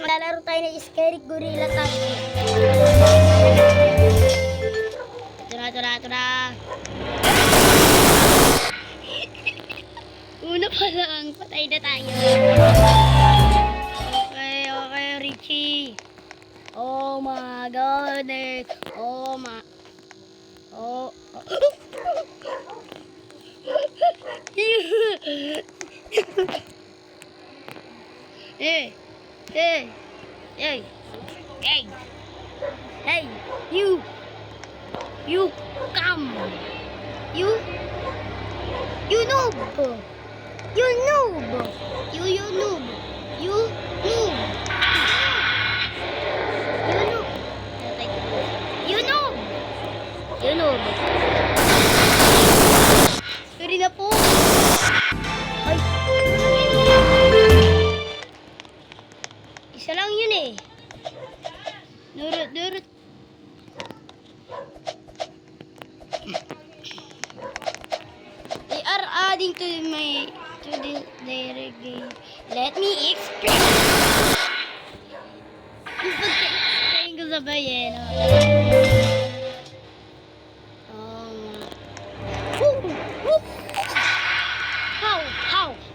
maglalaro tayo ng Scary Gorilla Tag. Ito na. Una pa lang, patay na tayo. Okay, Richie. Oh my goodness. Oh. Hey, you come. You noob. You noob. You noob. Sorry na po. Ay. Isa lang yun eh. Durut. They are adding to their game. Let me explain. Pag-explain ko sabay eh. No?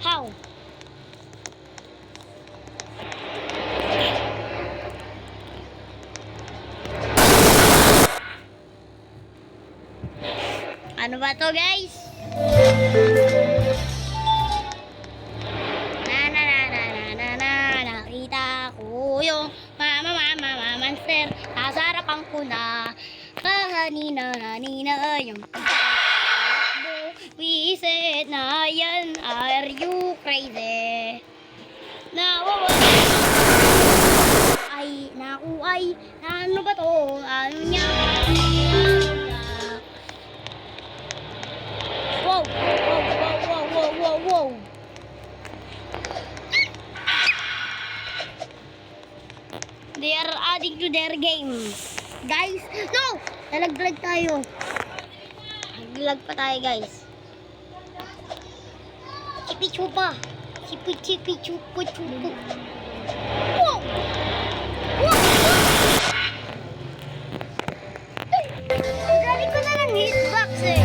How? Ano ba to, guys? Nakita ko yung monster. Nasa harapan ko na. Kanina yung we said na yan, are you crazy? Ano ba to? Ano niya? Wow. They are adding to their game. Guys, no! Nalaglag tayo. Nalaglag pa tayo, guys. Chipi-chupa. Chipi-chupa. Wow! Ang galing ko na ng hitbox eh.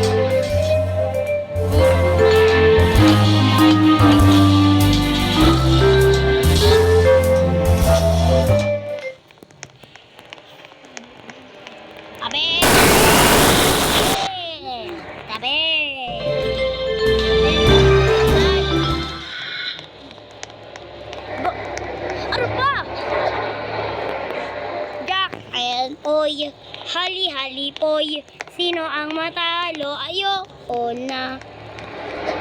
Oy, hali poy, sino ang matalo? Ayoko na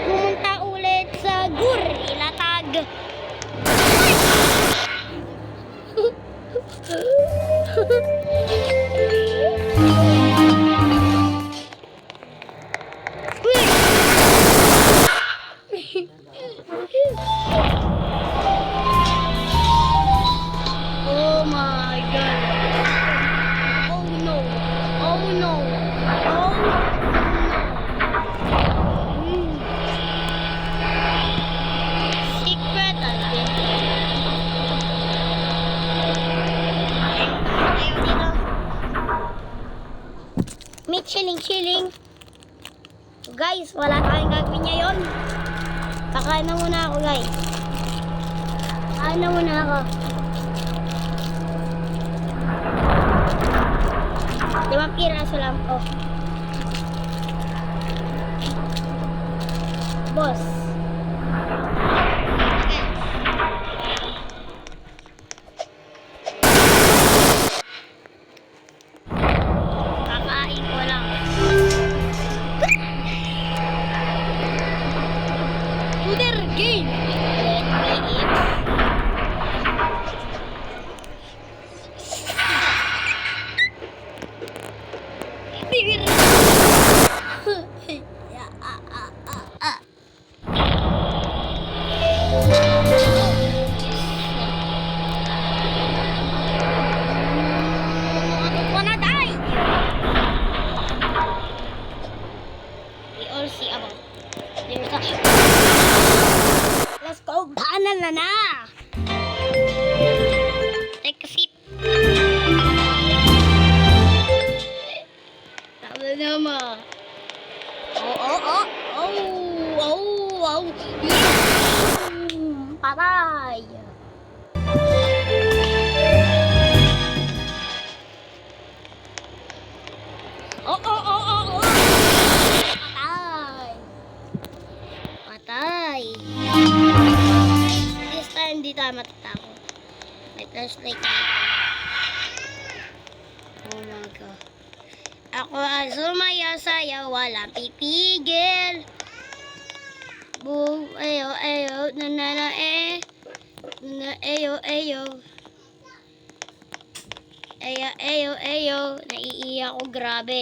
pumunta ulit sa Gorilla Tag. Oh my God. Oh no. Secret identity. Ayaw dito. May chilling. So guys, wala tayong gagawin ngayon. Kakain na muna ako, guys. Kakain na muna ako. Limang piraso lang po. Boss. Kakain ko lang. To their game. Let me eat. May flashlight. Oh my God. Ako ang sumaya-saya, walang pipigil. Boom, ayo, ayo, nanana, na, ayo, ayo. Ayo, ayo, ayo. Naiiyak ko, grabe.